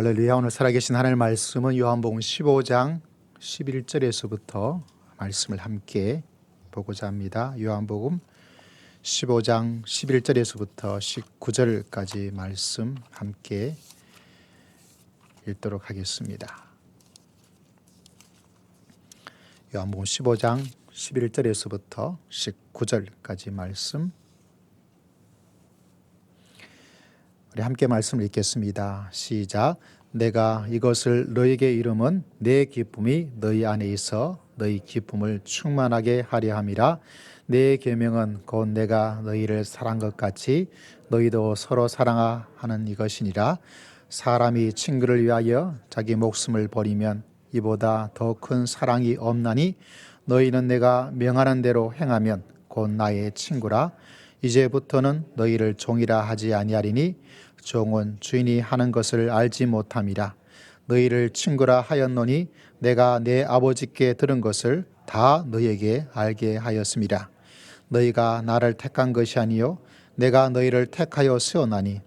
할렐루야. 오늘 살아계신 하나님의 말씀은 요한복음 15장 11절에서부터 말씀을 함께 보고자 합니다. 요한복음 15장 11절에서부터 19절까지 말씀 함께 읽도록 하겠습니다. 요한복음 15장 11절에서부터 19절까지 말씀 우리 함께 말씀을 읽겠습니다. 시작. 내가 이것을 너희에게 이름은 내 기쁨이 너희 안에 있어 너희 기쁨을 충만하게 하려 함이라. 내 계명은 곧 내가 너희를 사랑한 것 같이 너희도 서로 사랑하는 이것이니라. 사람이 친구를 위하여 자기 목숨을 버리면 이보다 더 큰 사랑이 없나니 너희는 내가 명하는 대로 행하면 곧 나의 친구라. 이제부터는 너희를 종이라 하지 아니하리니 종은 주인이 하는 것을 알지 못함이라. 너희를 친구라 하였노니 내가 내 아버지께 들은 것을 다 너희에게 알게 하였음이라. 너희가 나를 택한 것이 아니요 내가 너희를 택하여 세워나니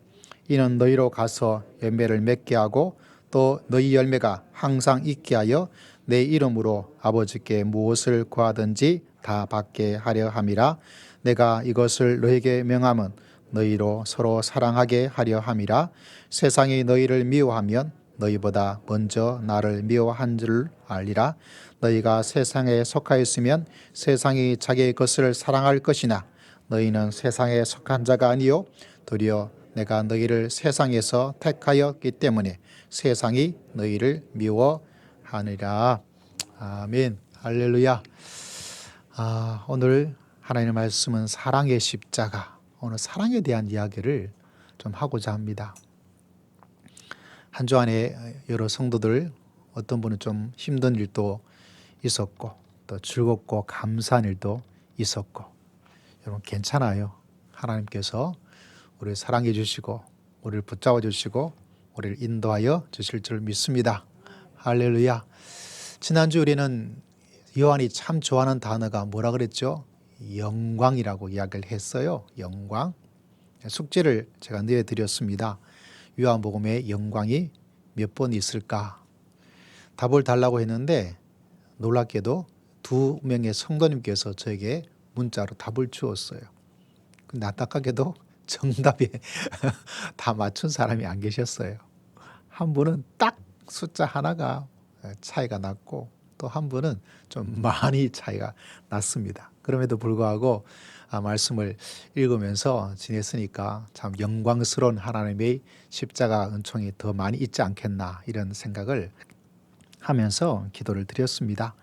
이는 너희로 가서 열매를 맺게 하고 또 너희 열매가 항상 있게 하여 내 이름으로 아버지께 무엇을 구하든지 다 받게 하려 함이라. 내가 이것을 너희에게 명함은 너희로 서로 사랑하게 하려 함이라. 세상이 너희를 미워하면 너희보다 먼저 나를 미워한 줄 알리라. 너희가 세상에 속하였으면 세상이 자기의 것을 사랑할 것이나 너희는 세상에 속한 자가 아니요 도리어 내가 너희를 세상에서 택하였기 때문에 세상이 너희를 미워하니라. 아멘. 할렐루야. 오늘 하나님의 말씀은 사랑의 십자가, 오늘 사랑에 대한 이야기를 좀 하고자 합니다. 한 주 안에 여러 성도들 어떤 분은 좀 힘든 일도 있었고 또 즐겁고 감사한 일도 있었고, 여러분 괜찮아요. 하나님께서 우리를 사랑해 주시고 우리를 붙잡아 주시고 우리를 인도하여 주실 줄 믿습니다. 할렐루야. 지난주 우리는 요한이 참 좋아하는 단어가 뭐라 그랬죠? 영광이라고 이야기를 했어요. 영광. 숙제를 제가 내드렸습니다. 요한복음에 영광이 몇 번 있을까? 답을 달라고 했는데 놀랍게도 2명의 성도님께서 저에게 문자로 답을 주었어요. 근데 안타깝게도 정답에 다 맞춘 사람이 안 계셨어요. 한 분은 딱 숫자 하나가 차이가 났고 또 한 분은 좀 많이 차이가 났습니다. 그럼에도 불구하고 말씀을 읽으면서 지냈으니까 참 영광스러운 하나님의 십자가 은총이 더 많이 있지 않겠나 이런 생각을 하면서 기도를 드렸습니다.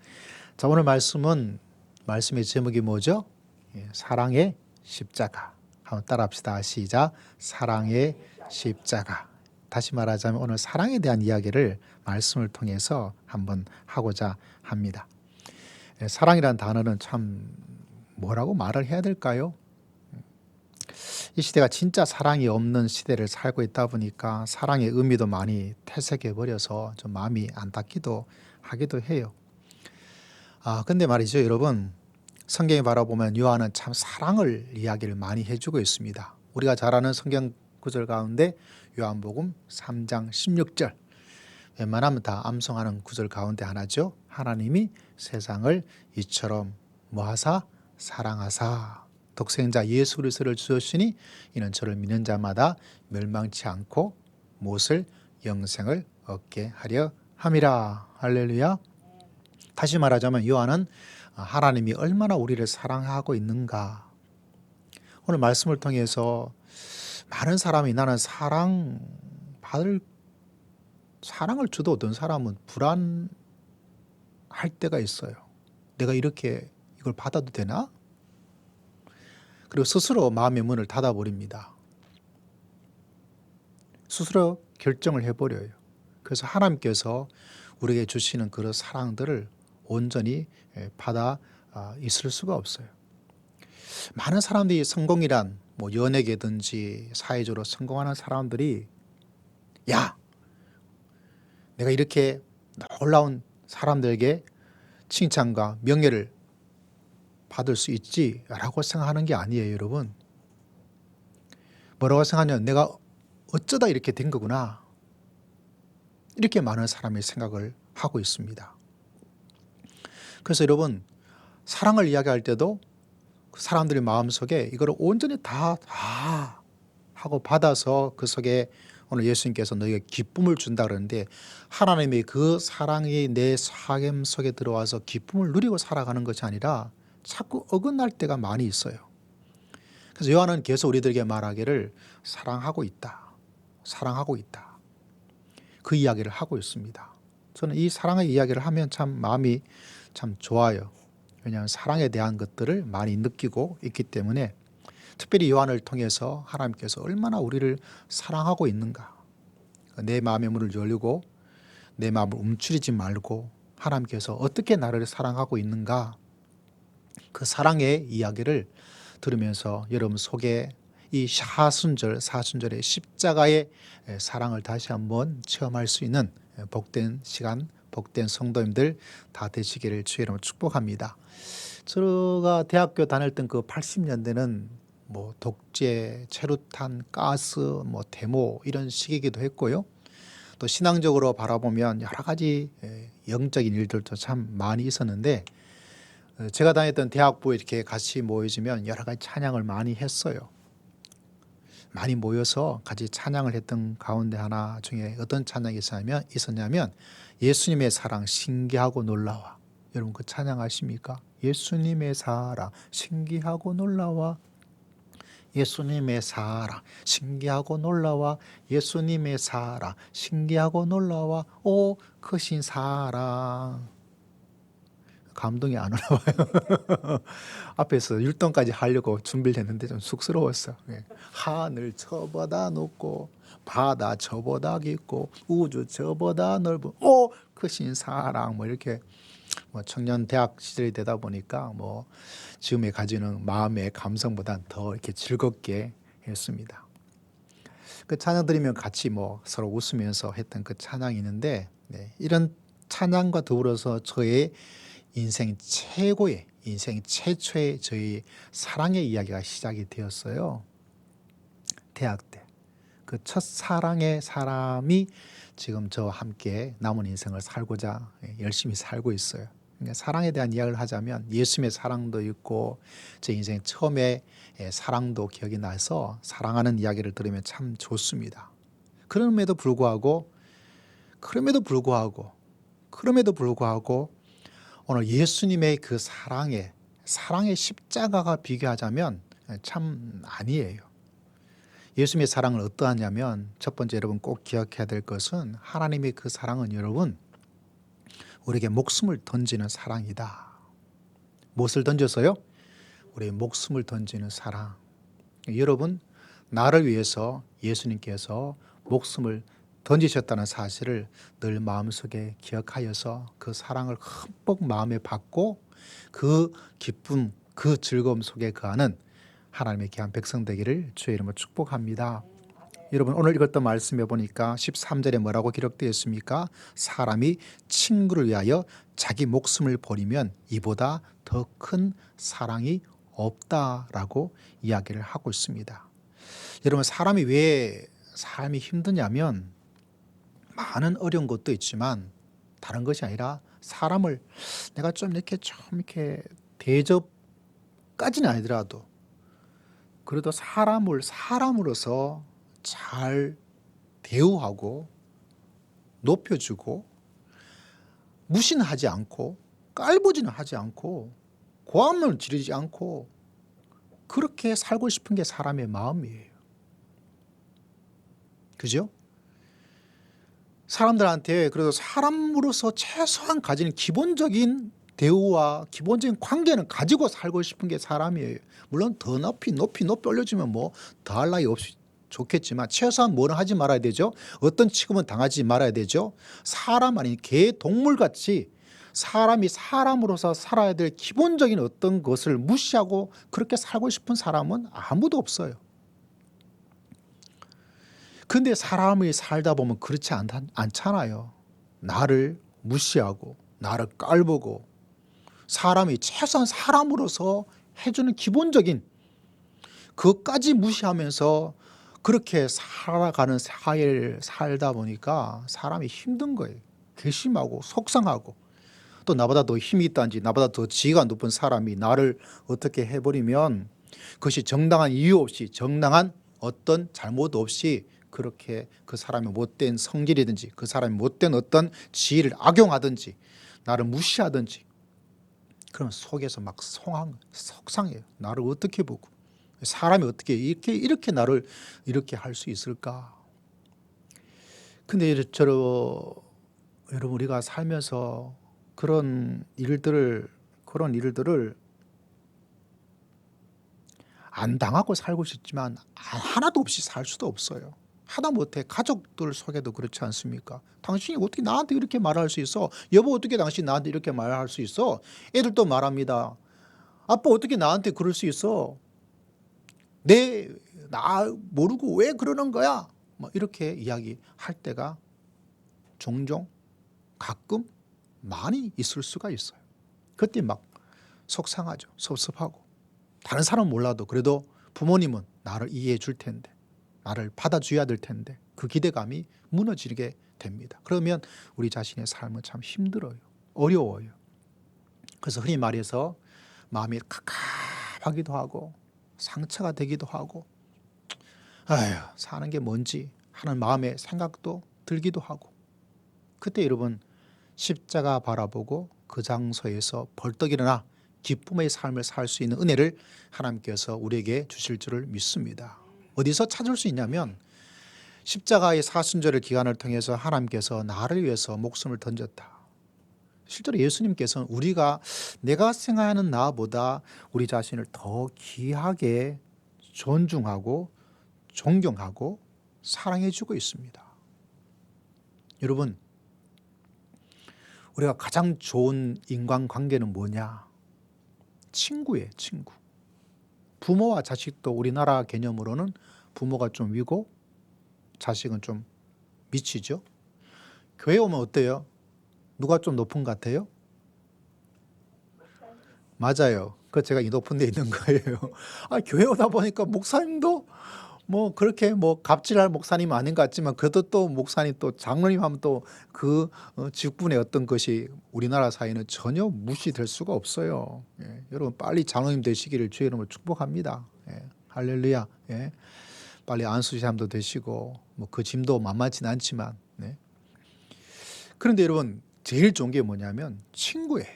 자, 오늘 말씀의 제목이 뭐죠? 사랑의 십자가. 한번 따라합시다. 시작. 사랑의 십자가. 다시 말하자면 오늘 사랑에 대한 이야기를 말씀을 통해서 한번 하고자 합니다. 사랑이라는 단어는 참 뭐라고 말을 해야 될까요? 이 시대가 진짜 사랑이 없는 시대를 살고 있다 보니까 사랑의 의미도 많이 퇴색해 버려서 좀 마음이 안타기도 하기도 해요. 근데 말이죠, 여러분. 성경에 바라보면 요한은 참 사랑을 이야기를 많이 해주고 있습니다. 우리가 잘 아는 성경 구절 가운데 요한복음 3장 16절, 웬만하면 다 암송하는 구절 가운데 하나죠. 하나님이 세상을 이처럼 뭐하사 사랑하사 독생자 예수 그리스도를 주셨으니 이는 저를 믿는 자마다 멸망치 않고 무엇을 영생을 얻게 하려 함이라. 할렐루야. 다시 말하자면 요한은 하나님이 얼마나 우리를 사랑하고 있는가. 오늘 말씀을 통해서 많은 사람이 나는 사랑을 줘도 어떤 사람은 불안할 때가 있어요. 내가 이렇게 이걸 받아도 되나? 그리고 스스로 마음의 문을 닫아버립니다. 스스로 결정을 해버려요. 그래서 하나님께서 우리에게 주시는 그런 사랑들을 온전히 받아 있을 수가 없어요. 많은 사람들이 성공이란 연예계든지 사회적으로 성공하는 사람들이 야, 내가 이렇게 놀라운 사람들에게 칭찬과 명예를 받을 수 있지라고 생각하는 게 아니에요, 여러분. 뭐라고 생각하냐면 내가 어쩌다 이렇게 된 거구나. 이렇게 많은 사람이 생각을 하고 있습니다. 그래서 여러분, 사랑을 이야기할 때도 그 사람들의 마음속에 이걸 온전히 다 하고 받아서 그 속에 오늘 예수님께서 너희에게 기쁨을 준다 그러는데, 하나님의 그 사랑이 내 삶 속에 들어와서 기쁨을 누리고 살아가는 것이 아니라 자꾸 어긋날 때가 많이 있어요. 그래서 요한은 계속 우리들에게 말하기를 사랑하고 있다, 사랑하고 있다, 그 이야기를 하고 있습니다. 저는 이 사랑의 이야기를 하면 참 마음이 참 좋아요. 왜냐하면 사랑에 대한 것들을 많이 느끼고 있기 때문에, 특별히 요한을 통해서 하나님께서 얼마나 우리를 사랑하고 있는가, 내 마음의 문을 열고 내 마음을 움츠리지 말고 하나님께서 어떻게 나를 사랑하고 있는가, 그 사랑의 이야기를 들으면서 여러분 속에 이 사순절의 십자가의 사랑을 다시 한번 체험할 수 있는 복된 시간, 복된 성도님들 다 되시기를 주의 이름으로 축복합니다. 제가 대학교 다닐 그 80년대는 뭐 독재, 최루탄, 가스, 뭐 데모 이런 시기이기도 했고요. 또 신앙적으로 바라보면 여러 가지 영적인 일들도 참 많이 있었는데, 제가 다녔던 대학부에 이렇게 같이 모여지면 여러 가지 찬양을 많이 했어요. 많이 모여서 같이 찬양을 했던 가운데 하나 중에 어떤 찬양이 있었냐면 예수님의 사랑 신기하고 놀라워. 여러분 그 찬양 아십니까? 예수님의 사랑 신기하고 놀라워, 예수님의 사랑 신기하고 놀라워, 예수님의 사랑 신기하고 놀라워, 오 크신 사랑. 감동이 안 오나 봐요. 앞에서 율동까지 하려고 준비를 했는데 좀 쑥스러웠어. 하늘 저보다 높고 바다 저보다 깊고 우주 저보다 넓은 오 크신 사랑, 뭐 이렇게 뭐 청년 대학 시절이 되다 보니까 뭐 지금에 가지는 마음의 감성보다 더 이렇게 즐겁게 했습니다. 그 찬양 들으면 같이 뭐 서로 웃으면서 했던 그 찬양이 있는데, 이런 찬양과 더불어서 저의 인생 최초의 저희 사랑의 이야기가 시작이 되었어요. 대학 때 그 첫 사랑의 사람이 지금 저와 함께 남은 인생을 살고자 열심히 살고 있어요. 그러니까 사랑에 대한 이야기를 하자면 예수님의 사랑도 있고 제 인생 처음에 사랑도 기억이 나서 사랑하는 이야기를 들으면 참 좋습니다. 그럼에도 불구하고 오늘 예수님의 그 사랑의 십자가가 비교하자면 참 아니에요. 예수님의 사랑은 어떠하냐면, 첫 번째 여러분 꼭 기억해야 될 것은 하나님의 그 사랑은 여러분 우리에게 목숨을 던지는 사랑이다. 무엇을 던져서요? 우리의 목숨을 던지는 사랑. 여러분, 나를 위해서 예수님께서 목숨을 던지셨다는 사실을 늘 마음속에 기억하여서 그 사랑을 흠뻑 마음에 받고 그 기쁨, 그 즐거움 속에 거하는 하나님의 귀한 백성 되기를 주의 이름으로 축복합니다. 여러분 오늘 읽었던 말씀에 보니까 13절에 뭐라고 기록되어 있습니까? 사람이 친구를 위하여 자기 목숨을 버리면 이보다 더 큰 사랑이 없다라고 이야기를 하고 있습니다. 여러분 사람이 왜 삶이 힘드냐면, 많은 어려운 것도 있지만 다른 것이 아니라 사람을 내가 좀 이렇게 대접까지는 아니더라도 그래도 사람으로서 잘 대우하고 높여주고 무시는 하지 않고 깔보지는 하지 않고 고함을 지르지 않고 그렇게 살고 싶은 게 사람의 마음이에요. 그죠? 사람들한테 그래도 사람으로서 최소한 가지는 기본적인 대우와 기본적인 관계는 가지고 살고 싶은 게 사람이에요. 물론 더 높이 올려주면 뭐 더할 나위 없이 좋겠지만 최소한 뭐는 하지 말아야 되죠. 어떤 취급은 당하지 말아야 되죠. 사람 아닌 개, 동물같이 사람이 사람으로서 살아야 될 기본적인 어떤 것을 무시하고 그렇게 살고 싶은 사람은 아무도 없어요. 근데 사람이 살다 보면 그렇지 않잖아요. 나를 무시하고 나를 깔보고 사람이 최소한 사람으로서 해주는 기본적인 그것까지 무시하면서 그렇게 살아가는 사회를 살다 보니까 사람이 힘든 거예요. 괘씸하고 속상하고, 또 나보다 더 힘이 있다든지 나보다 더 지위가 높은 사람이 나를 어떻게 해버리면 그것이 정당한 이유 없이, 정당한 어떤 잘못 없이 그렇게 그 사람의 못된 성질이든지 그 사람의 못된 어떤 지위를 악용하든지 나를 무시하든지, 그럼 속에서 막 속상해요. 나를 어떻게 보고, 사람이 어떻게 이렇게 나를 이렇게 할 수 있을까. 근데 여러분, 우리가 살면서 그런 일들을 안 당하고 살고 싶지만 하나도 없이 살 수도 없어요. 하다못해 가족들 속에도 그렇지 않습니까? 당신이 어떻게 나한테 이렇게 말할 수 있어? 여보, 어떻게 당신 나한테 이렇게 말할 수 있어? 애들도 말합니다. 아빠, 어떻게 나한테 그럴 수 있어? 나 모르고 왜 그러는 거야? 뭐 이렇게 이야기할 때가 종종, 가끔, 많이 있을 수가 있어요. 그때 막 속상하죠. 섭섭하고. 다른 사람은 몰라도 그래도 부모님은 나를 이해해 줄 텐데, 나를 받아줘야 될 텐데, 그 기대감이 무너지게 됩니다. 그러면 우리 자신의 삶은 참 힘들어요. 어려워요. 그래서 흔히 말해서 마음이 갑갑하기도 하고 상처가 되기도 하고, 아휴, 사는 게 뭔지 하는 마음의 생각도 들기도 하고, 그때 여러분, 십자가 바라보고 그 장소에서 벌떡 일어나 기쁨의 삶을 살 수 있는 은혜를 하나님께서 우리에게 주실 줄을 믿습니다. 어디서 찾을 수 있냐면, 십자가의 사순절의 기간을 통해서 하나님께서 나를 위해서 목숨을 던졌다. 실제로 예수님께서는 내가 생각하는 나보다 우리 자신을 더 귀하게 존중하고 존경하고 사랑해 주고 있습니다. 여러분, 우리가 가장 좋은 인간관계는 뭐냐? 친구예요, 친구. 부모와 자식도 우리나라 개념으로는 부모가 좀 위고 자식은 좀 밑이죠. 교회 오면 어때요? 누가 좀 높은 것 같아요? 맞아요. 그 제가 이 높은 데 있는 거예요. 교회 오다 보니까 목사님도 뭐 그렇게 뭐 갑질할 목사님 아닌 것 같지만, 그래도 또 목사님, 또 장로님 하면 또 그 직분의 어떤 것이 우리나라 사회는 전혀 무시될 수가 없어요. 예, 여러분 빨리 장로님 되시기를 주의 이름으로 축복합니다. 예, 할렐루야. 예, 빨리 안수시함도 되시고 뭐 그 짐도 만만치는 않지만, 네. 그런데 여러분, 제일 좋은 게 뭐냐면 친구예요.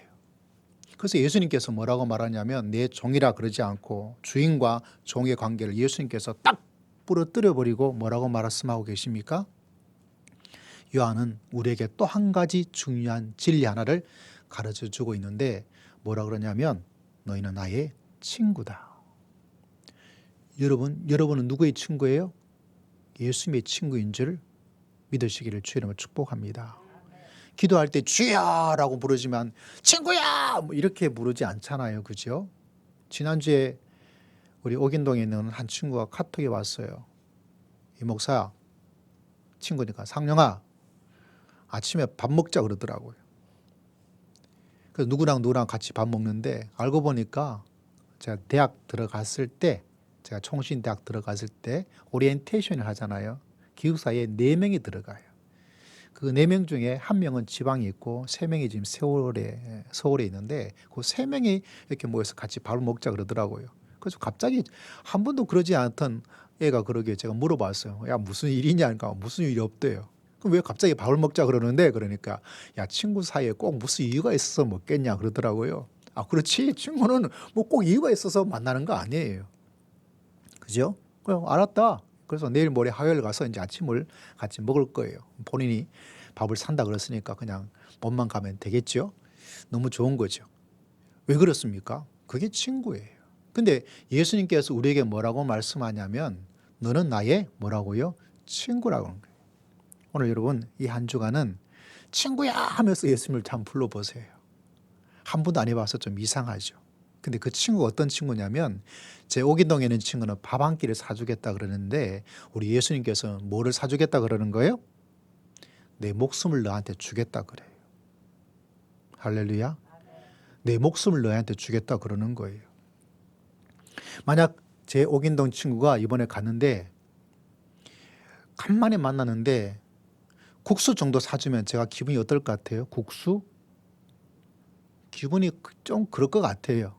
그래서 예수님께서 뭐라고 말하냐면, 내 종이라 그러지 않고 주인과 종의 관계를 예수님께서 딱 부러뜨려 버리고 뭐라고 말씀하고 계십니까? 요한은 우리에게 또 한 가지 중요한 진리 하나를 가르쳐 주고 있는데, 뭐라 그러냐면 너희는 나의 친구다. 여러분은 누구의 친구예요? 예수님의 친구인 줄 믿으시기를 주의 이름으로 축복합니다. 기도할 때 주야라고 부르지만 친구야 뭐 이렇게 부르지 않잖아요. 그죠? 지난주에 우리 옥인동에 있는 한 친구가 카톡이 왔어요. 이 목사, 친구니까, 상령아, 아침에 밥 먹자 그러더라고요. 그래서 누구랑 같이 밥 먹는데, 알고 보니까 제가 제가 총신대학 들어갔을 때 오리엔테이션을 하잖아요. 기숙사에 4명이 들어가요. 그 4명 중에 1명은 지방에 있고 3명이 지금 서울에 있는데, 그 3명이 이렇게 모여서 같이 밥을 먹자 그러더라고요. 그래서 갑자기 한 번도 그러지 않던 애가 그러게 제가 물어봤어요. 야, 무슨 일이냐? 하니까 무슨 일이 없대요. 그럼 왜 갑자기 밥을 먹자 그러는데, 그러니까 야, 친구 사이에 꼭 무슨 이유가 있어서 먹겠냐 그러더라고요. 그렇지. 친구는 뭐 꼭 이유가 있어서 만나는 거 아니에요. 그죠? 그래, 알았다. 그래서 내일 모레 화요일 가서 이제 아침을 같이 먹을 거예요. 본인이 밥을 산다 그랬으니까 그냥 몸만 가면 되겠죠. 너무 좋은 거죠. 왜 그렇습니까? 그게 친구예요. 근데 예수님께서 우리에게 뭐라고 말씀하냐면, 너는 나의 뭐라고요? 친구라고 하는 거예요. 오늘 여러분, 이 한 주간은 친구야 하면서 예수님을 참 불러보세요. 한 번도 안 해봐서 좀 이상하죠. 근데 그 친구가 어떤 친구냐면, 제 옥인동에 있는 친구는 밥 한 끼를 사주겠다 그러는데, 우리 예수님께서는 뭐를 사주겠다 그러는 거예요? 내 목숨을 너한테 주겠다 그래요. 할렐루야. 내 목숨을 너한테 주겠다 그러는 거예요. 만약 제 옥인동 친구가 이번에 갔는데 간만에 만나는데 국수 정도 사주면 제가 기분이 어떨 것 같아요? 국수? 기분이 좀 그럴 것 같아요.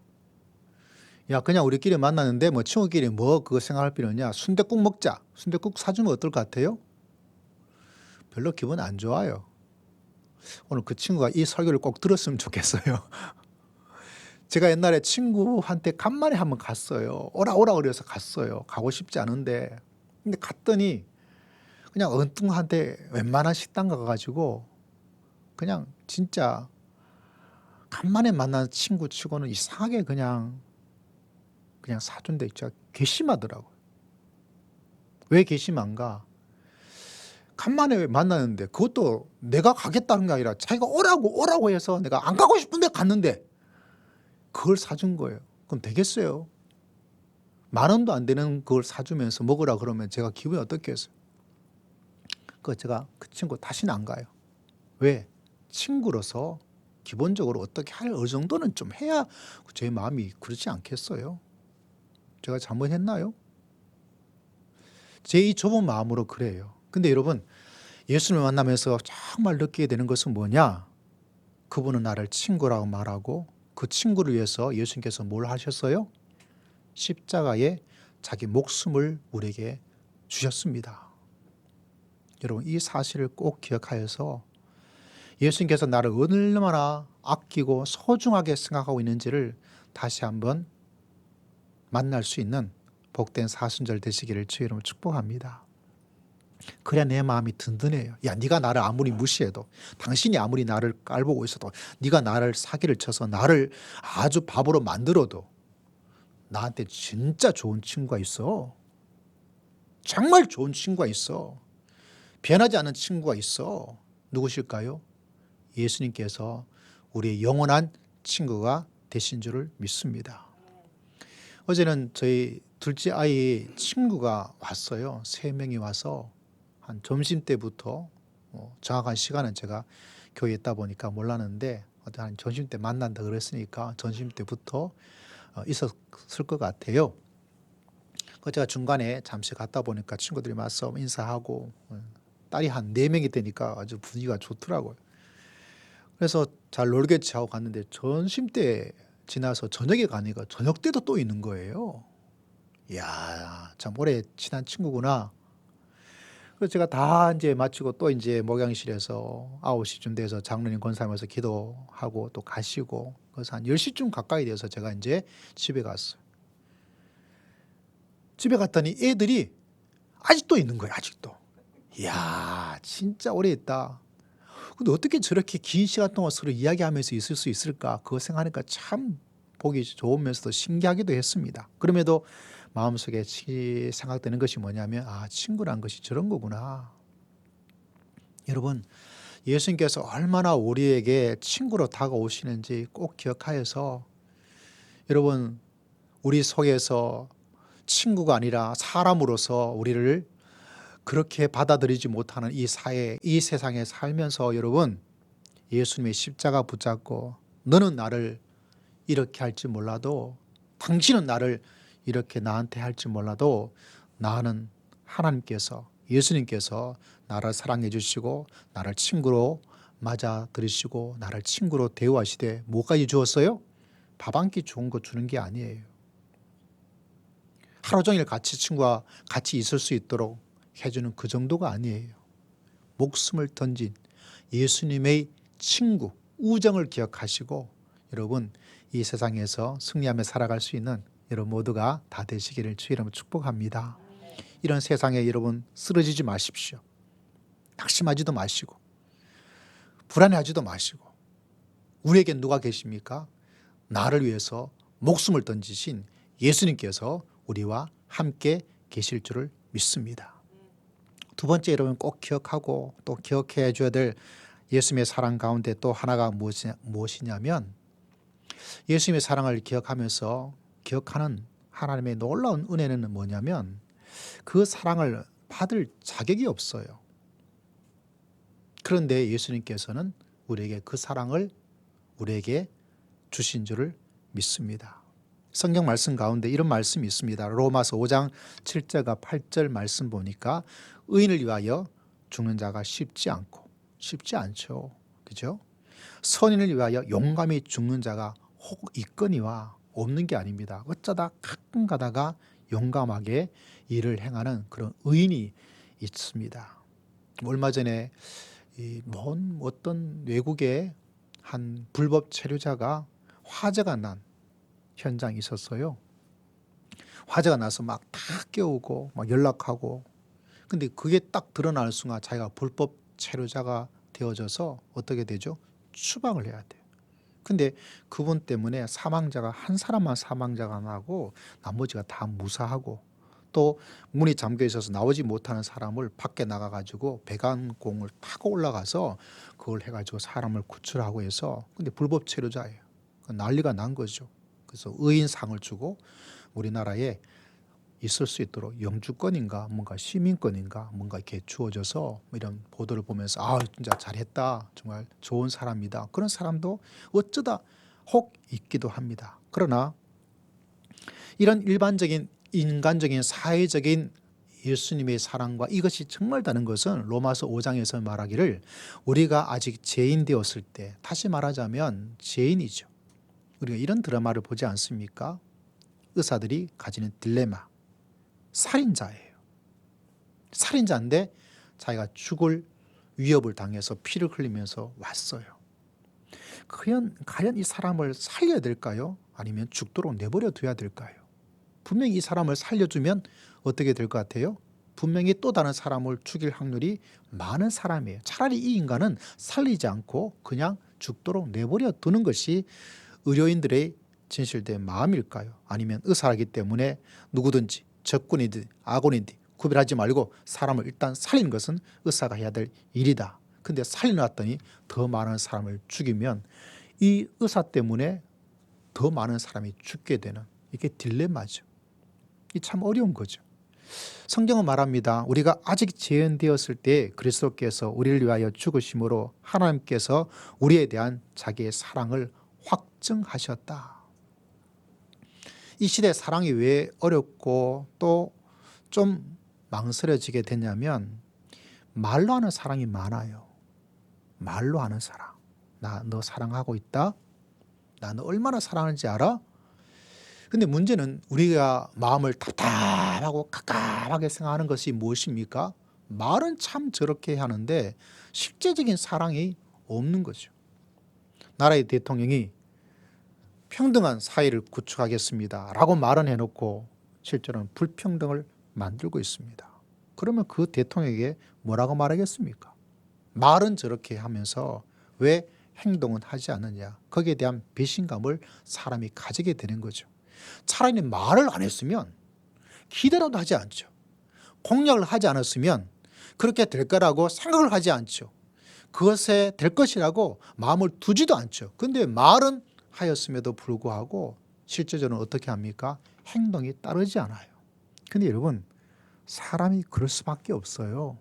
야, 그냥 우리끼리 만나는데 뭐 친구끼리 뭐 그거 생각할 필요 없냐? 순댓국 먹자. 순댓국 사주면 어떨 것 같아요? 별로 기분 안 좋아요. 오늘 그 친구가 이 설교를 꼭 들었으면 좋겠어요. 제가 옛날에 친구한테 간만에 한번 갔어요. 오라 오라 그래서 갔어요. 가고 싶지 않은데. 근데 갔더니 그냥 엉뚱한데 웬만한 식당 가가지고 그냥 진짜 간만에 만난 친구 치고는 이상하게 그냥 사준데 진짜 괘씸하더라고요. 왜 괘씸한가? 간만에 만나는데 그것도 내가 가겠다는 게 아니라 자기가 오라고 해서 내가 안 가고 싶은데 갔는데 그걸 사준 거예요. 그럼 되겠어요? 10,000원도 안 되는 그걸 사주면서 먹으라 그러면 제가 기분이 어떻겠어요? 제가 그 친구 다시는 안 가요. 왜? 친구로서 기본적으로 어떻게 할 어느 정도는 좀 해야 제 마음이 그렇지 않겠어요? 제가 잘못했나요? 제 이 좁은 마음으로 그래요. 근데 여러분, 예수님을 만나면서 정말 느끼게 되는 것은 뭐냐? 그분은 나를 친구라고 말하고 그 친구를 위해서 예수님께서 뭘 하셨어요? 십자가에 자기 목숨을 우리에게 주셨습니다. 여러분, 이 사실을 꼭 기억하여서 예수님께서 나를 얼마나 아끼고 소중하게 생각하고 있는지를 다시 한번 만날 수 있는 복된 사순절 되시기를 주의 이름으로 축복합니다. 그래야 내 마음이 든든해요. 야, 네가 나를 아무리 무시해도, 당신이 아무리 나를 깔보고 있어도, 네가 나를 사기를 쳐서 나를 아주 바보로 만들어도 나한테 진짜 좋은 친구가 있어. 정말 좋은 친구가 있어. 변하지 않는 친구가 있어. 누구실까요? 예수님께서 우리의 영원한 친구가 되신 줄을 믿습니다. 어제는 저희 둘째 아이 친구가 왔어요. 3명이 와서 한 점심때부터 정확한 시간은 제가 교회에 있다 보니까 몰랐는데 한 점심때 만난다 그랬으니까 점심때부터 있었을 것 같아요. 제가 중간에 잠시 갔다 보니까 친구들이 와서 인사하고 딸이 한 4명이 되니까 아주 분위기가 좋더라고요. 그래서 잘 놀겠지 하고 갔는데 점심때 지나서 저녁에 가니까 저녁 때도 또 있는 거예요. 이야, 참 오래 친한 친구구나. 그래서 제가 다 이제 마치고 또 이제 목양실에서 9시쯤 돼서 장로님 권사하면서 기도하고 또 가시고 그래서 한 10시쯤 가까이 돼서 제가 이제 집에 갔어요. 집에 갔더니 애들이 아직도 있는 거예요, 아직도. 이야, 진짜 오래 있다. 근데 어떻게 저렇게 긴 시간 동안 서로 이야기하면서 있을 수 있을까? 그거 생각하니까 참 보기 좋으면서도 신기하기도 했습니다. 그럼에도 마음속에 생각되는 것이 뭐냐면 친구란 것이 저런 거구나. 여러분, 예수님께서 얼마나 우리에게 친구로 다가오시는지 꼭 기억하여서 여러분, 우리 속에서 친구가 아니라 사람으로서 우리를 그렇게 받아들이지 못하는 이 사회, 이 세상에 살면서 여러분, 예수님의 십자가 붙잡고 너는 나를 이렇게 할지 몰라도 당신은 나를 이렇게 나한테 할지 몰라도 나는 하나님께서 예수님께서 나를 사랑해 주시고 나를 친구로 맞아 들이시고 나를 친구로 대우하시되 뭐까지 주었어요? 밥 한 끼 좋은 거 주는 게 아니에요. 하루 종일 같이 친구와 같이 있을 수 있도록 해주는 그 정도가 아니에요. 목숨을 던진 예수님의 친구, 우정을 기억하시고 여러분 이 세상에서 승리하며 살아갈 수 있는 여러분 모두가 다 되시기를 주의 이름으로 축복합니다. 이런 세상에 여러분 쓰러지지 마십시오. 낙심하지도 마시고 불안해하지도 마시고 우리에겐 누가 계십니까? 나를 위해서 목숨을 던지신 예수님께서 우리와 함께 계실 줄을 믿습니다. 두 번째 여러분 꼭 기억하고 또 기억해 줘야 될 예수님의 사랑 가운데 또 하나가 무엇이냐면 예수님의 사랑을 기억하면서 기억하는 하나님의 놀라운 은혜는 뭐냐면 그 사랑을 받을 자격이 없어요. 그런데 예수님께서는 우리에게 그 사랑을 우리에게 주신 줄을 믿습니다. 성경 말씀 가운데 이런 말씀이 있습니다. 로마서 5장 7절과 8절 말씀 보니까 의인을 위하여 죽는 자가 쉽지 않죠. 그죠? 선인을 위하여 용감히 죽는 자가 혹 있거니와 없는 게 아닙니다. 어쩌다 가끔 가다가 용감하게 일을 행하는 그런 의인이 있습니다. 얼마 전에 먼 어떤 외국의 한 불법 체류자가 화재가 난 현장이 있었어요. 화재가 나서 막 다 깨우고 막 연락하고, 근데 그게 딱 드러날 순간 자기가 불법 체류자가 되어져서 어떻게 되죠? 추방을 해야 돼요. 근데 그분 때문에 사망자가 한 사람만 사망자가 나고 나머지가 다 무사하고, 또 문이 잠겨 있어서 나오지 못하는 사람을 밖에 나가가지고 배관공을 타고 올라가서 그걸 해가지고 사람을 구출하고 해서, 근데 불법 체류자예요. 난리가 난 거죠. 그래서 의인상을 주고 우리나라에 있을 수 있도록 영주권인가 뭔가 시민권인가 뭔가 이렇게 주어져서 이런 보도를 보면서 아 진짜 잘했다, 정말 좋은 사람이다, 그런 사람도 어쩌다 혹 있기도 합니다. 그러나 이런 일반적인 인간적인 사회적인 예수님의 사랑과 이것이 정말 다른 것은 로마서 5장에서 말하기를 우리가 아직 죄인 되었을 때, 다시 말하자면 죄인이죠. 우리가 이런 드라마를 보지 않습니까? 의사들이 가지는 딜레마, 살인자예요. 살인자인데 자기가 죽을 위협을 당해서 피를 흘리면서 왔어요. 과연 이 사람을 살려야 될까요? 아니면 죽도록 내버려 둬야 될까요? 분명히 이 사람을 살려주면 어떻게 될 것 같아요? 분명히 또 다른 사람을 죽일 확률이 많은 사람이에요. 차라리 이 인간은 살리지 않고 그냥 죽도록 내버려 두는 것이 의료인들의 진실된 마음일까요? 아니면 의사이기 때문에 누구든지 적군이든 악원이든 구별하지 말고 사람을 일단 살리는 것은 의사가 해야 될 일이다. 근데 살려놨더니 더 많은 사람을 죽이면 이 의사 때문에 더 많은 사람이 죽게 되는, 이게 딜레마죠. 이 참 어려운 거죠. 성경은 말합니다. 우리가 아직 죄인 되었을 때 그리스도께서 우리를 위하여 죽으심으로 하나님께서 우리에 대한 자기의 사랑을 확증하셨다. 이 시대 사랑이 왜 어렵고 또 좀 망설여지게 됐냐면 말로 하는 사랑이 많아요. 말로 하는 사랑. 나 너 사랑하고 있다. 나 너 얼마나 사랑하는지 알아? 근데 문제는 우리가 마음을 답답하고 갑갑하게 생각하는 것이 무엇입니까? 말은 참 저렇게 하는데 실제적인 사랑이 없는 거죠. 나라의 대통령이 평등한 사회를 구축하겠습니다 라고 말은 해놓고 실제로는 불평등을 만들고 있습니다. 그러면 그 대통령에게 뭐라고 말하겠습니까? 말은 저렇게 하면서 왜 행동은 하지 않느냐, 거기에 대한 배신감을 사람이 가지게 되는 거죠. 차라리 말을 안 했으면 기대라도 하지 않죠. 공약을 하지 않았으면 그렇게 될 거라고 생각을 하지 않죠. 그것에 될 것이라고 마음을 두지도 않죠. 그런데 말은 하였음에도 불구하고 실제적으로 어떻게 합니까? 행동이 따르지 않아요. 근데 여러분, 사람이 그럴 수밖에 없어요.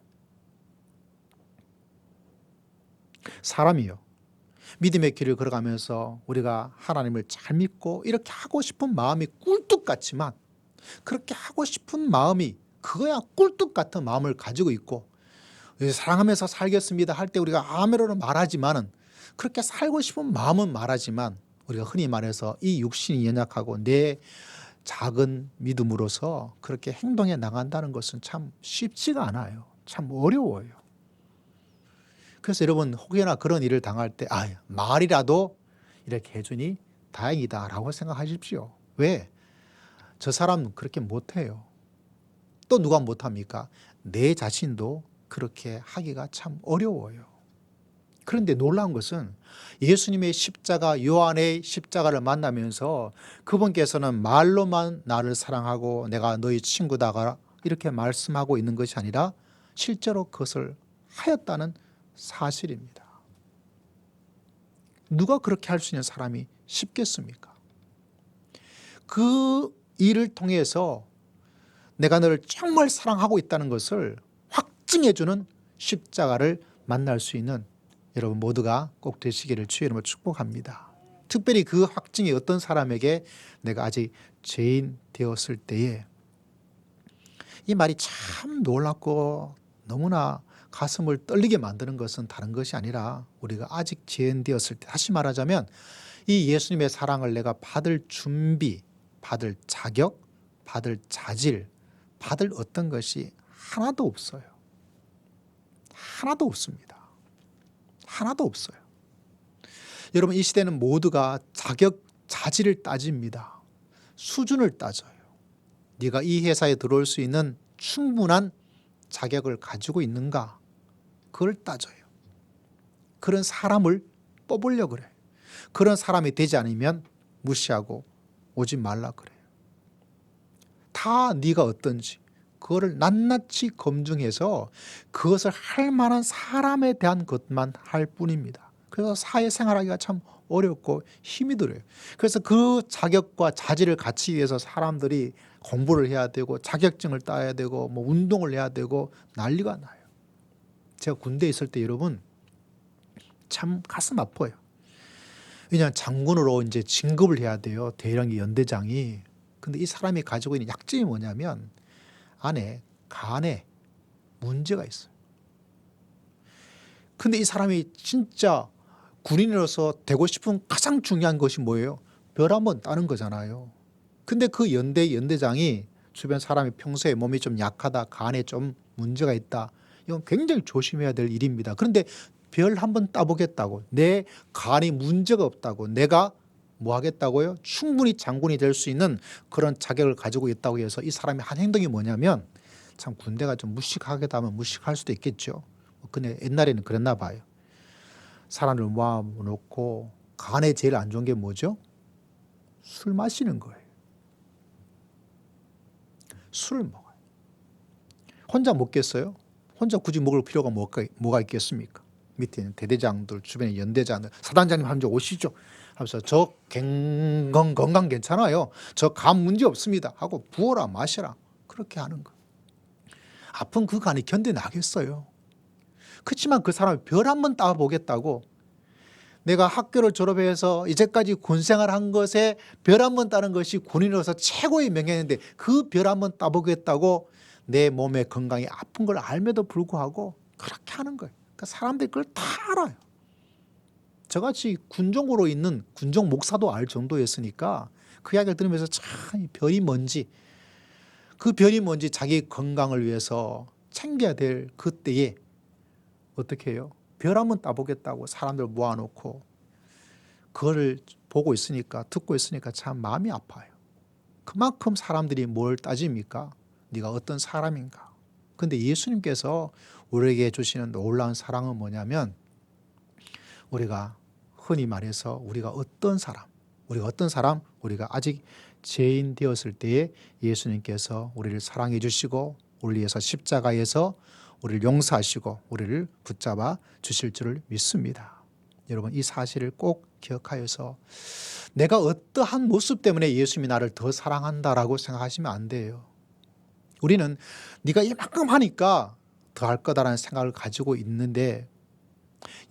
사람이요, 믿음의 길을 걸어가면서 우리가 하나님을 잘 믿고 이렇게 하고 싶은 마음이 꿀뚝 같지만, 그렇게 하고 싶은 마음이 그거야 꿀뚝 같은 마음을 가지고 있고, 사랑하면서 살겠습니다 할 때 우리가 아멘으로 말하지만은, 그렇게 살고 싶은 마음은 말하지만 우리가 흔히 말해서 이 육신이 연약하고 내 작은 믿음으로서 그렇게 행동해 나간다는 것은 참 쉽지가 않아요. 참 어려워요. 그래서 여러분, 혹여나 그런 일을 당할 때 말이라도 이렇게 해주니 다행이다라고 생각하십시오. 왜? 저 사람은 그렇게 못해요. 또 누가 못합니까? 내 자신도 그렇게 하기가 참 어려워요. 그런데 놀라운 것은 예수님의 십자가, 요한의 십자가를 만나면서 그분께서는 말로만 나를 사랑하고 내가 너희 친구다 이렇게 말씀하고 있는 것이 아니라 실제로 그것을 하였다는 사실입니다. 누가 그렇게 할 수 있는 사람이 쉽겠습니까? 그 일을 통해서 내가 너를 정말 사랑하고 있다는 것을 확증해주는 십자가를 만날 수 있는 여러분 모두가 꼭 되시기를 주의 이름으로 축복합니다. 특별히 그 확증이 어떤 사람에게 내가 아직 죄인 되었을 때에 이 말이 참 놀랍고 너무나 가슴을 떨리게 만드는 것은 다른 것이 아니라 우리가 아직 죄인 되었을 때, 다시 말하자면 이 예수님의 사랑을 내가 받을 준비, 받을 자격, 받을 자질, 받을 어떤 것이 하나도 없어요. 하나도 없습니다. 하나도 없어요. 여러분, 이 시대는 모두가 자격, 자질을 따집니다. 수준을 따져요. 네가 이 회사에 들어올 수 있는 충분한 자격을 가지고 있는가? 그걸 따져요. 그런 사람을 뽑으려고 그래요. 그런 사람이 되지 않으면 무시하고 오지 말라 그래요. 다 네가 어떤지 그거를 낱낱이 검증해서 그것을 할 만한 사람에 대한 것만 할 뿐입니다. 그래서 사회생활하기가 참 어렵고 힘이 들어요. 그래서 그 자격과 자질을 갖추기 위해서 사람들이 공부를 해야 되고 자격증을 따야 되고 뭐 운동을 해야 되고 난리가 나요. 제가 군대에 있을 때 여러분 참 가슴 아파요. 왜냐하면 장군으로 이제 진급을 해야 돼요. 대령이 연대장이. 근데 이 사람이 가지고 있는 약점이 뭐냐면 안에 간에 문제가 있어요. 근데 이 사람이 진짜 군인으로서 되고 싶은 가장 중요한 것이 뭐예요? 별 한번 따는 거잖아요. 근데 그 연대장이 주변 사람이 평소에 몸이 좀 약하다, 간에 좀 문제가 있다. 이건 굉장히 조심해야 될 일입니다. 그런데 별 한번 따보겠다고, 내 간이 문제가 없다고, 내가 뭐 하겠다고요? 충분히 장군이 될 수 있는 그런 자격을 가지고 있다고 해서 이 사람이 한 행동이 뭐냐면, 참 군대가 좀 무식하게도 하면 무식할 수도 있겠죠. 근데 옛날에는 그랬나 봐요. 사람을 모아놓고 간에 제일 안 좋은 게 뭐죠? 술 마시는 거예요. 술을 먹어요. 혼자 먹겠어요? 혼자 굳이 먹을 필요가 뭐가 있겠습니까? 밑에 있는 대대장들, 주변에 연대장들, 사단장님 한 번 오시죠 하면서 저 건강 괜찮아요, 저 간 문제 없습니다 하고 부어라 마셔라, 그렇게 하는 거예요. 아픈 그 간이 견뎌나겠어요? 그렇지만 그 사람이 별 한번 따보겠다고, 내가 학교를 졸업해서 이제까지 군생활 한 것에 별 한번 따는 것이 군인으로서 최고의 명예인데 그 별 한번 따보겠다고 내 몸의 건강이 아픈 걸 알면도 불구하고 그렇게 하는 거예요. 그러니까 사람들이 그걸 다 알아요. 저같이 군종으로 있는 군종 목사도 알 정도였으니까 그 이야기를 들으면서 참 별이 뭔지, 그 별이 뭔지 자기 건강을 위해서 챙겨야 될 그때에 어떻게 해요? 별 한번 따보겠다고 사람들 모아놓고 그거를 보고 있으니까, 듣고 있으니까 참 마음이 아파요. 그만큼 사람들이 뭘 따집니까? 네가 어떤 사람인가? 근데 예수님께서 우리에게 주시는 놀라운 사랑은 뭐냐면, 우리가 흔히 말해서 우리가 어떤 사람, 우리가 아직 죄인 되었을 때에 예수님께서 우리를 사랑해 주시고 우리를 위해서 십자가에서 우리를 용서하시고 우리를 붙잡아 주실 줄을 믿습니다. 여러분, 이 사실을 꼭 기억하여서 내가 어떠한 모습 때문에 예수님이 나를 더 사랑한다라고 생각하시면 안 돼요. 우리는 네가 이만큼 하니까 더 할 거다라는 생각을 가지고 있는데,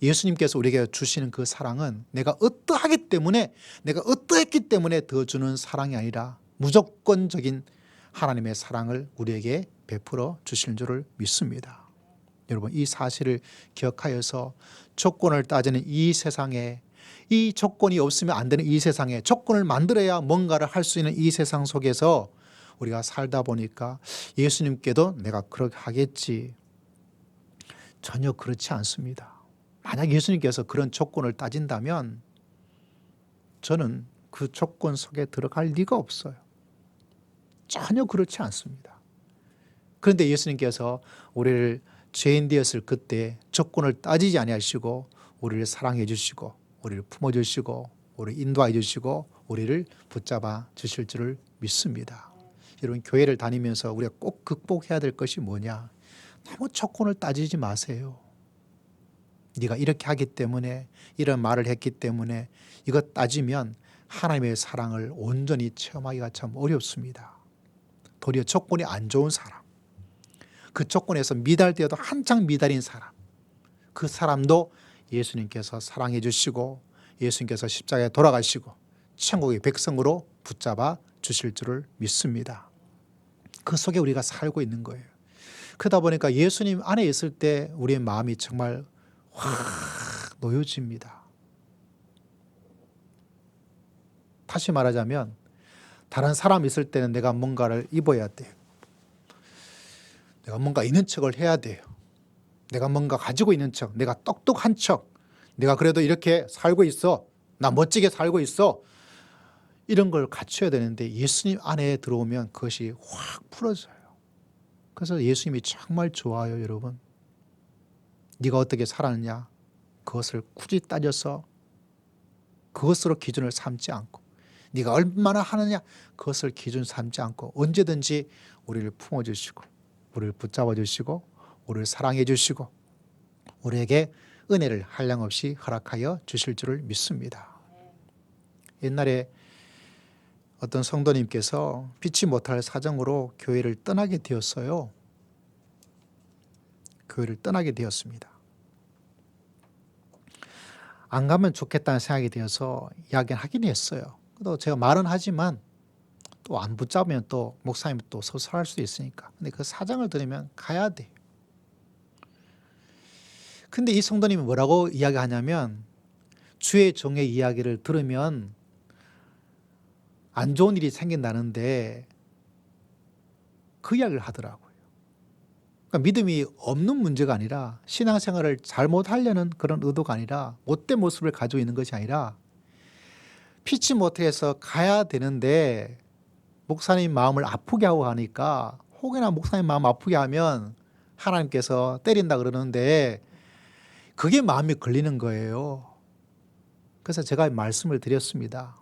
예수님께서 우리에게 주시는 그 사랑은 내가 어떠했기 때문에 더 주는 사랑이 아니라 무조건적인 하나님의 사랑을 우리에게 베풀어 주시는 줄을 믿습니다. 여러분, 이 사실을 기억하여서 조건을 따지는 이 세상에, 이 조건이 없으면 안 되는 이 세상에, 조건을 만들어야 뭔가를 할 수 있는 이 세상 속에서 우리가 살다 보니까 예수님께도 내가 그렇게 하겠지, 전혀 그렇지 않습니다. 만약 예수님께서 그런 조건을 따진다면 저는 그 조건 속에 들어갈 리가 없어요. 전혀 그렇지 않습니다. 그런데 예수님께서 우리를 죄인 되었을 그때 조건을 따지지 아니하시고 우리를 사랑해 주시고 우리를 품어주시고 우리를 인도해 주시고 우리를 붙잡아 주실 줄을 믿습니다. 여러분, 교회를 다니면서 우리가 꼭 극복해야 될 것이 뭐냐? 너무 조건을 따지지 마세요. 네가 이렇게 하기 때문에, 이런 말을 했기 때문에, 이거 따지면 하나님의 사랑을 온전히 체험하기가 참 어렵습니다. 도리어 조건이 안 좋은 사람, 그 조건에서 미달되어도 한창 미달인 사람, 그 사람도 예수님께서 사랑해 주시고 예수님께서 십자가에 돌아가시고 천국의 백성으로 붙잡아 주실 줄을 믿습니다. 그 속에 우리가 살고 있는 거예요. 그러다 보니까 예수님 안에 있을 때 우리의 마음이 정말 확 놓여집니다. 다시 말하자면 다른 사람이 있을 때는 내가 뭔가를 입어야 돼요. 내가 뭔가 있는 척을 해야 돼요. 내가 뭔가 가지고 있는 척, 내가 똑똑한 척, 내가 그래도 이렇게 살고 있어, 나 멋지게 살고 있어, 이런 걸 갖춰야 되는데 예수님 안에 들어오면 그것이 확 풀어져요. 그래서 예수님이 정말 좋아요, 여러분. 네가 어떻게 살았느냐, 그것을 굳이 따져서 그것으로 기준을 삼지 않고, 네가 얼마나 하느냐, 그것을 기준 삼지 않고 언제든지 우리를 품어주시고 우리를 붙잡아 주시고 우리를 사랑해 주시고 우리에게 은혜를 한량없이 허락하여 주실 줄을 믿습니다. 옛날에 어떤 성도님께서 피치 못할 사정으로 교회를 떠나게 되었어요. 교회를 떠나게 되었습니다. 안 가면 좋겠다는 생각이 되어서 이야기는 하긴 했어요. 또 제가 말은 하지만 또 안 붙잡으면 또 목사님이 또 서설할 수도 있으니까. 근데 그 사정을 들으면 가야 돼. 근데 이 성도님이 뭐라고 이야기하냐면 주의 종의 이야기를 들으면 안 좋은 일이 생긴다는데 그 이야기를 하더라고요. 그러니까 믿음이 없는 문제가 아니라 신앙생활을 잘못하려는 그런 의도가 아니라 못된 모습을 가지고 있는 것이 아니라 피치 못해서 가야 되는데 목사님 마음을 아프게 하고 하니까 혹여나 목사님 마음 아프게 하면 하나님께서 때린다 그러는데 그게 마음이 걸리는 거예요. 그래서 제가 말씀을 드렸습니다.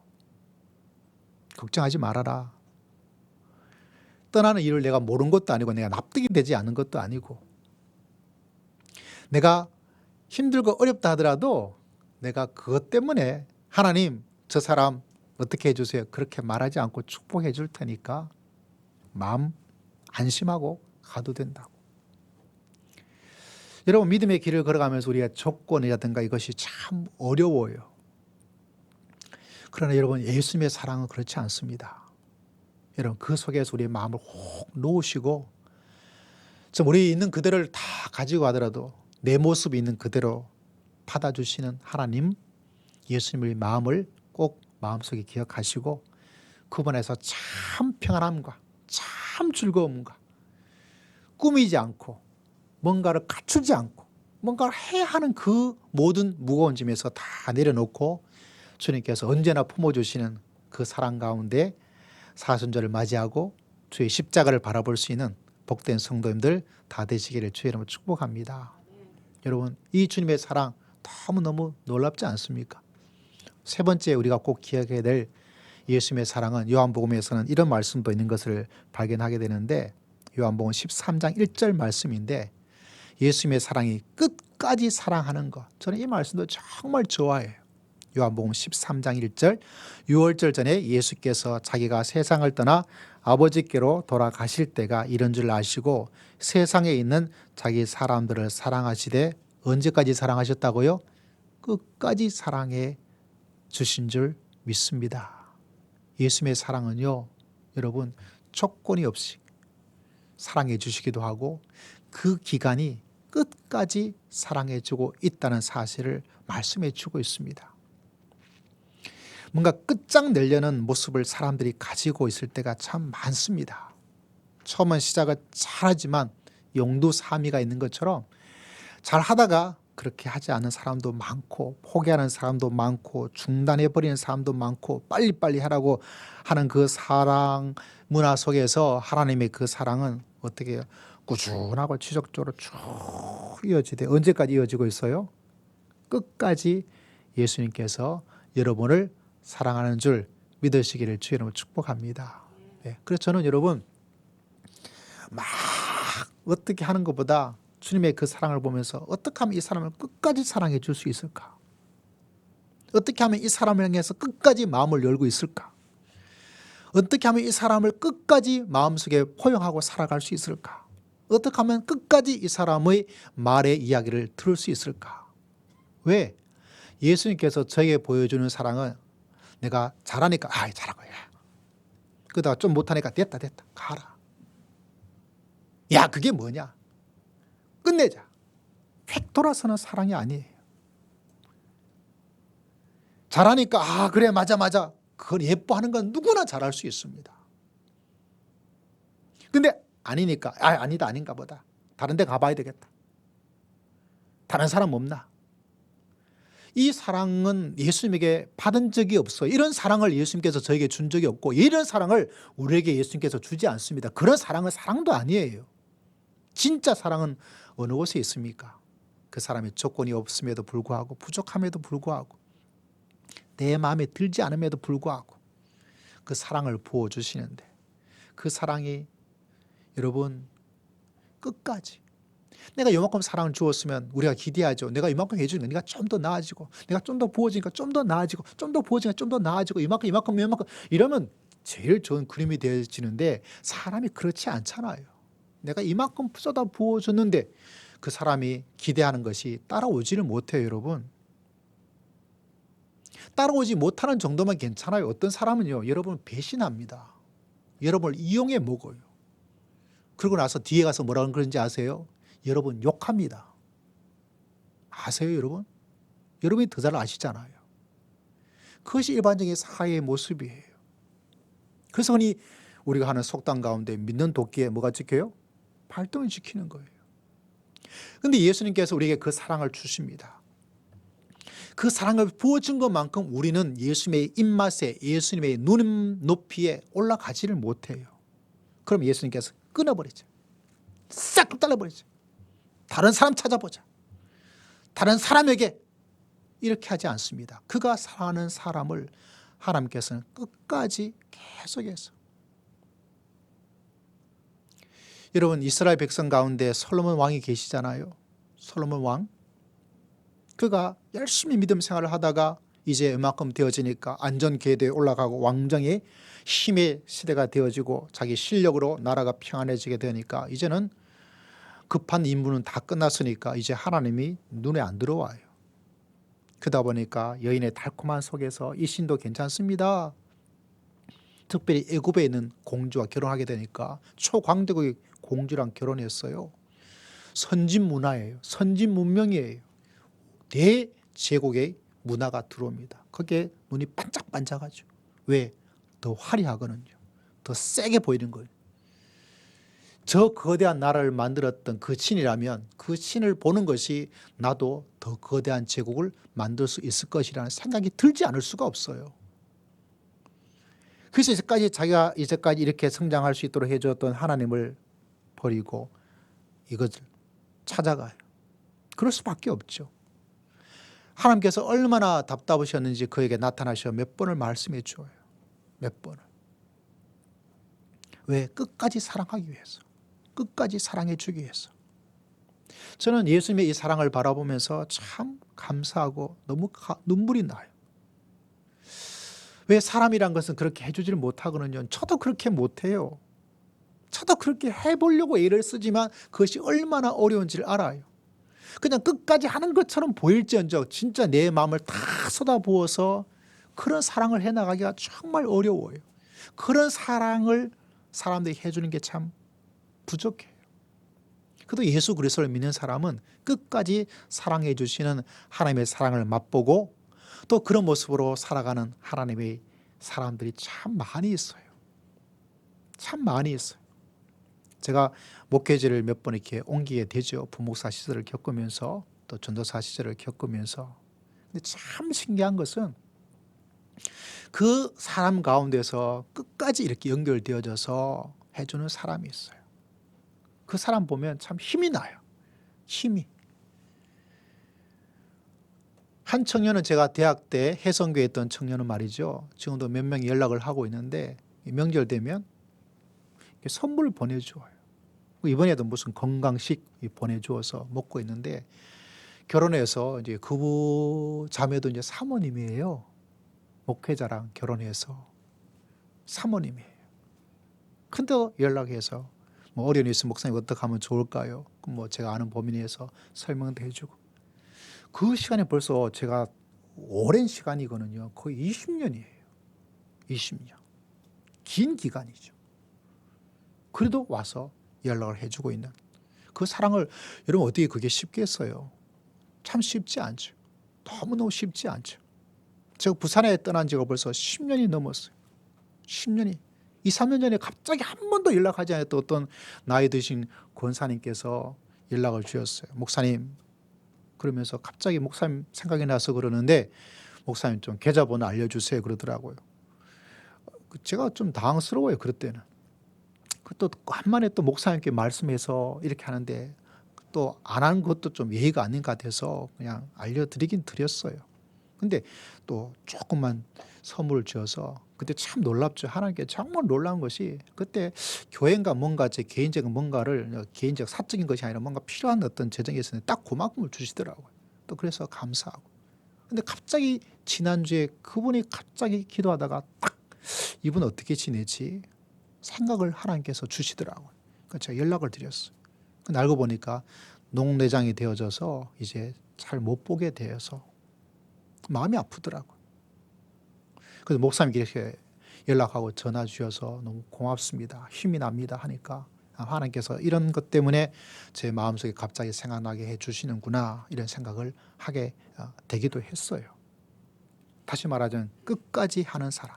걱정하지 말아라. 떠나는 일을 내가 모르는 것도 아니고 내가 납득이 되지 않은 것도 아니고 내가 힘들고 어렵다 하더라도 내가 그것 때문에 하나님 저 사람 어떻게 해주세요. 그렇게 말하지 않고 축복해 줄 테니까 마음 안심하고 가도 된다고. 여러분 믿음의 길을 걸어가면서 우리가 조건이라든가 이것이 참 어려워요. 그러나 여러분 예수님의 사랑은 그렇지 않습니다. 여러분 그 속에서 우리의 마음을 혹 놓으시고 우리 있는 그대로를 다 가지고 가더라도 내 모습이 있는 그대로 받아주시는 하나님 예수님의 마음을 꼭 마음속에 기억하시고 그분에서 참 평안함과 참 즐거움과 꾸미지 않고 뭔가를 갖추지 않고 뭔가를 해야 하는 그 모든 무거운 짐에서 다 내려놓고 주님께서 언제나 품어주시는 그 사랑 가운데 사순절을 맞이하고 주의 십자가를 바라볼 수 있는 복된 성도님들 다 되시기를 주의 이름으로 축복합니다. 여러분 이 주님의 사랑 너무너무 놀랍지 않습니까? 세 번째 우리가 꼭 기억해야 될 예수님의 사랑은 요한복음에서는 이런 말씀도 있는 것을 발견하게 되는데 요한복음 13장 1절 말씀인데 예수님의 사랑이 끝까지 사랑하는 것, 저는 이 말씀도 정말 좋아해요. 요한복음 13장 1절, 6월절 전에 예수께서 자기가 세상을 떠나 아버지께로 돌아가실 때가 이런 줄 아시고 세상에 있는 자기 사람들을 사랑하시되 언제까지 사랑하셨다고요? 끝까지 사랑해 주신 줄 믿습니다. 예수님의 사랑은요, 여러분 조건이 없이 사랑해 주시기도 하고 그 기간이 끝까지 사랑해 주고 있다는 사실을 말씀해 주고 있습니다. 뭔가 끝장내려는 모습을 사람들이 가지고 있을 때가 참 많습니다. 처음은 시작을 잘하지만 용두사미가 있는 것처럼 잘하다가 그렇게 하지 않은 사람도 많고 포기하는 사람도 많고 중단해버리는 사람도 많고 빨리빨리 하라고 하는 그 사랑 문화 속에서 하나님의 그 사랑은 어떻게 해요? 꾸준하고 지속적으로 쭉 이어지되 언제까지 이어지고 있어요? 끝까지 예수님께서 여러분을 사랑하는 줄 믿으시기를 주의 이름으로 축복합니다. 네, 그래서 저는 여러분 막 어떻게 하는 것보다 주님의 그 사랑을 보면서 어떻게 하면 이 사람을 끝까지 사랑해 줄 수 있을까? 어떻게 하면 이 사람을 향해서 끝까지 마음을 열고 있을까? 어떻게 하면 이 사람을 끝까지 마음속에 포용하고 살아갈 수 있을까? 어떻게 하면 끝까지 이 사람의 말의 이야기를 들을 수 있을까? 왜? 예수님께서 저에게 보여주는 사랑은 내가 잘하니까 잘하고 그러다가 좀 못하니까 됐다 가라. 야 그게 뭐냐. 끝내자. 휙 돌아서는 사랑이 아니에요. 잘하니까 그래 맞아 그걸 예뻐하는 건 누구나 잘할 수 있습니다. 근데 아니니까 아니다 아닌가 보다. 다른 데 가봐야 되겠다. 다른 사람 없나. 이 사랑은 예수님에게 받은 적이 없어요. 이런 사랑을 예수님께서 저에게 준 적이 없고 이런 사랑을 우리에게 예수님께서 주지 않습니다. 그런 사랑은 사랑도 아니에요. 진짜 사랑은 어느 곳에 있습니까? 그 사람의 조건이 없음에도 불구하고 부족함에도 불구하고 내 마음에 들지 않음에도 불구하고 그 사랑을 부어주시는데 그 사랑이 여러분 끝까지 내가 이만큼 사랑을 주었으면 우리가 기대하죠. 내가 이만큼 해주니까 네가 좀 더 나아지고 내가 좀 더 부어지니까 좀 더 나아지고 좀 더 부어지니까 좀 더 나아지고 이만큼 이러면 제일 좋은 그림이 되어지는데 사람이 그렇지 않잖아요. 내가 이만큼 쏟아 부어줬는데 그 사람이 기대하는 것이 따라오지를 못해요. 여러분. 따라오지 못하는 정도만 괜찮아요. 어떤 사람은요 여러분 배신합니다. 여러분을 이용해 먹어요. 그러고 나서 뒤에 가서 뭐라고 그러는지 아세요? 여러분 욕합니다. 아세요 여러분? 여러분이 더 잘 아시잖아요. 그것이 일반적인 사회의 모습이에요. 그래서 흔히 우리가 하는 속담 가운데 믿는 도끼에 뭐가 찍혀요? 발등을 지키는 거예요. 그런데 예수님께서 우리에게 그 사랑을 주십니다. 그 사랑을 부어준 것만큼 우리는 예수님의 입맛에 예수님의 눈높이에 올라가지를 못해요. 그럼 예수님께서 끊어버리죠. 싹 잘라버리죠. 다른 사람 찾아보자. 다른 사람에게 이렇게 하지 않습니다. 그가 사랑하는 사람을 하나님께서는 끝까지 계속해서. 여러분 이스라엘 백성 가운데 솔로몬 왕이 계시잖아요. 솔로몬 왕. 그가 열심히 믿음 생활을 하다가 이제 이만큼 되어지니까 안전궤도에 올라가고 왕정의 힘의 시대가 되어지고 자기 실력으로 나라가 평안해지게 되니까 이제는 급한 임무는 다 끝났으니까 이제 하나님이 눈에 안 들어와요. 그러다 보니까 여인의 달콤한 속에서 이 신도 괜찮습니다. 특별히 애굽에 있는 공주와 결혼하게 되니까 초강대국의 공주랑 결혼했어요. 선진 문화예요. 선진 문명이에요. 대제국의 문화가 들어옵니다. 거기에 눈이 반짝반짝하죠. 왜? 더 화려하거든요. 더 세게 보이는 거예요. 저 거대한 나라를 만들었던 그 신이라면 그 신을 보는 것이 나도 더 거대한 제국을 만들 수 있을 것이라는 생각이 들지 않을 수가 없어요. 그래서 자기가 이제까지 이렇게 성장할 수 있도록 해줬던 하나님을 버리고 이것을 찾아가요. 그럴 수밖에 없죠. 하나님께서 얼마나 답답하셨는지 그에게 나타나셔 몇 번을 말씀해 주어요. 몇 번을. 왜? 끝까지 사랑하기 위해서. 끝까지 사랑해 주기 위해서. 저는 예수님의 이 사랑을 바라보면서 참 감사하고 너무 눈물이 나요. 왜? 사람이란 것은 그렇게 해주지를 못하거든요. 저도 그렇게 못해요. 저도 그렇게 해보려고 애를 쓰지만 그것이 얼마나 어려운지를 알아요. 그냥 끝까지 하는 것처럼 보일지언정 진짜 내 마음을 다 쏟아부어서 그런 사랑을 해나가기가 정말 어려워요. 그런 사랑을 사람들이 해주는 게 참 부족해요. 그래도 예수 그리스도를 믿는 사람은 끝까지 사랑해 주시는 하나님의 사랑을 맛보고 또 그런 모습으로 살아가는 하나님의 사람들이 참 많이 있어요. 참 많이 있어요. 제가 목회지를 몇 번 이렇게 옮기게 되죠. 부목사 시절을 겪으면서 또 전도사 시절을 겪으면서. 근데 참 신기한 것은 그 사람 가운데서 끝까지 이렇게 연결되어져서 해주는 사람이 있어요. 그 사람 보면 참 힘이 나요. 힘이. 한 청년은 제가 대학 때 해성교에 있던 청년은 말이죠. 지금도 몇 명이 연락을 하고 있는데 명절 되면 선물을 보내줘요. 이번에도 무슨 건강식 보내주어서 먹고 있는데 결혼해서 이제 그 자매도 이제 사모님이에요. 목회자랑 결혼해서 사모님이에요. 근데 연락해서 뭐 어려운 일 있으면 목사님 어떻게 하면 좋을까요? 그럼 뭐 제가 아는 범위내에서 설명도 해주고 그 시간에 벌써 제가 오랜 시간이거든요. 거의 20년이에요. 20년. 긴 기간이죠. 그래도 와서 연락을 해주고 있는 그 사랑을 여러분 어떻게 그게 쉽겠어요? 참 쉽지 않죠. 너무너무 쉽지 않죠. 제가 부산에 떠난 지가 벌써 10년이 넘었어요. 10년이. 2, 3년 전에 갑자기 한 번도 연락하지 않았던 어떤 나이 드신 권사님께서 연락을 주셨어요. 목사님, 그러면서 갑자기 목사님 생각이 나서 그러는데 목사님 좀 계좌번호 알려주세요 그러더라고요. 제가 좀 당황스러워요. 그럴 때는. 또 한만에 또 목사님께 말씀해서 이렇게 하는데 또 안 하는 것도 좀 예의가 아닌 것 같아서 그냥 알려드리긴 드렸어요. 근데 또 조금만 선물을 주어서 그때 참 놀랍죠. 하나님께 정말 놀라운 것이 그때 교회인가 뭔가 제 개인적인 뭔가를 개인적 사적인 것이 아니라 뭔가 필요한 어떤 재정이 있었는데 딱 그만큼을 주시더라고요. 또 그래서 감사하고. 근데 갑자기 지난주에 그분이 갑자기 기도하다가 딱 이분 어떻게 지내지 생각을 하나님께서 주시더라고요. 그래서 제가 연락을 드렸어요. 알고 보니까 농내장이 되어져서 이제 잘 못 보게 되어서 마음이 아프더라고요. 그래서 목사님께 이렇게 연락하고 전화 주셔서 너무 고맙습니다. 힘이 납니다 하니까 하나님께서 이런 것 때문에 제 마음속에 갑자기 생각나게 해주시는구나 이런 생각을 하게 되기도 했어요. 다시 말하자면 끝까지 하는 사랑.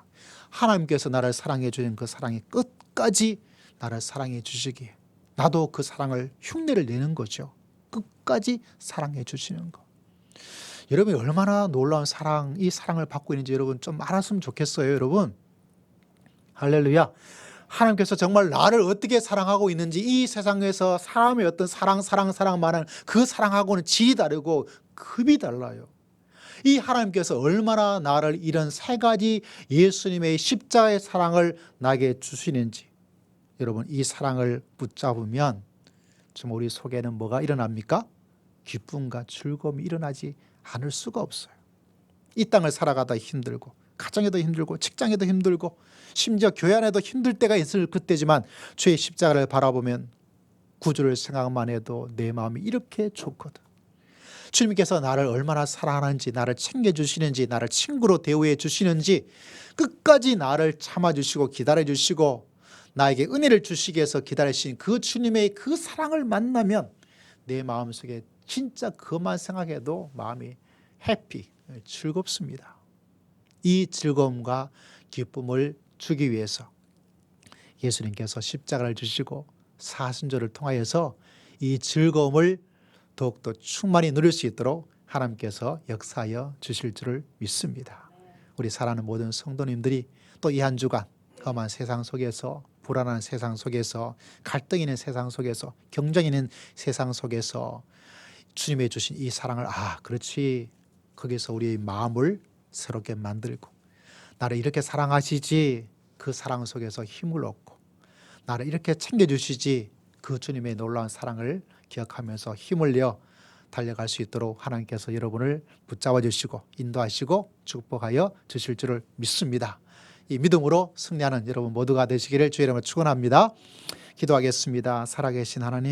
하나님께서 나를 사랑해 주신 그 사랑이 끝까지 나를 사랑해 주시기에 나도 그 사랑을 흉내를 내는 거죠. 끝까지 사랑해 주시는 거. 여러분이 얼마나 놀라운 사랑, 이 사랑을 받고 있는지 여러분 좀 알았으면 좋겠어요. 여러분. 할렐루야. 하나님께서 정말 나를 어떻게 사랑하고 있는지 이 세상에서 사람의 어떤 사랑만은 그 사랑하고는 질이 다르고 급이 달라요. 이 하나님께서 얼마나 나를 이런 세 가지 예수님의 십자가의 사랑을 나에게 주시는지 여러분 이 사랑을 붙잡으면 정말 우리 속에는 뭐가 일어납니까? 기쁨과 즐거움이 일어나지 않을 수가 없어요. 이 땅을 살아가다 힘들고 가정에도 힘들고 직장에도 힘들고 심지어 교회 안에도 힘들 때가 있을 그때지만 주의 십자가를 바라보면 구주를 생각만 해도 내 마음이 이렇게 좋거든. 주님께서 나를 얼마나 사랑하는지 나를 챙겨주시는지 나를 친구로 대우해 주시는지 끝까지 나를 참아주시고 기다려주시고 나에게 은혜를 주시기 위해서 기다리신 그 주님의 그 사랑을 만나면 내 마음속에 진짜 그것만 생각해도 마음이 해피, 즐겁습니다. 이 즐거움과 기쁨을 주기 위해서 예수님께서 십자가를 주시고 사순절을 통하여서 이 즐거움을 더욱더 충만히 누릴 수 있도록 하나님께서 역사하여 주실 줄을 믿습니다. 우리 사랑하는 모든 성도님들이 또 이 한 주간 험한 세상 속에서 불안한 세상 속에서 갈등 있는 세상 속에서 경쟁 있는 세상 속에서 주님의 주신 이 사랑을 그렇지 거기서 우리의 마음을 새롭게 만들고 나를 이렇게 사랑하시지 그 사랑 속에서 힘을 얻고 나를 이렇게 챙겨주시지 그 주님의 놀라운 사랑을 기억하면서 힘을 내어 달려갈 수 있도록 하나님께서 여러분을 붙잡아 주시고 인도하시고 축복하여 주실 줄을 믿습니다. 이 믿음으로 승리하는 여러분 모두가 되시기를 주의 이름으로 축원합니다. 기도하겠습니다. 살아계신 하나님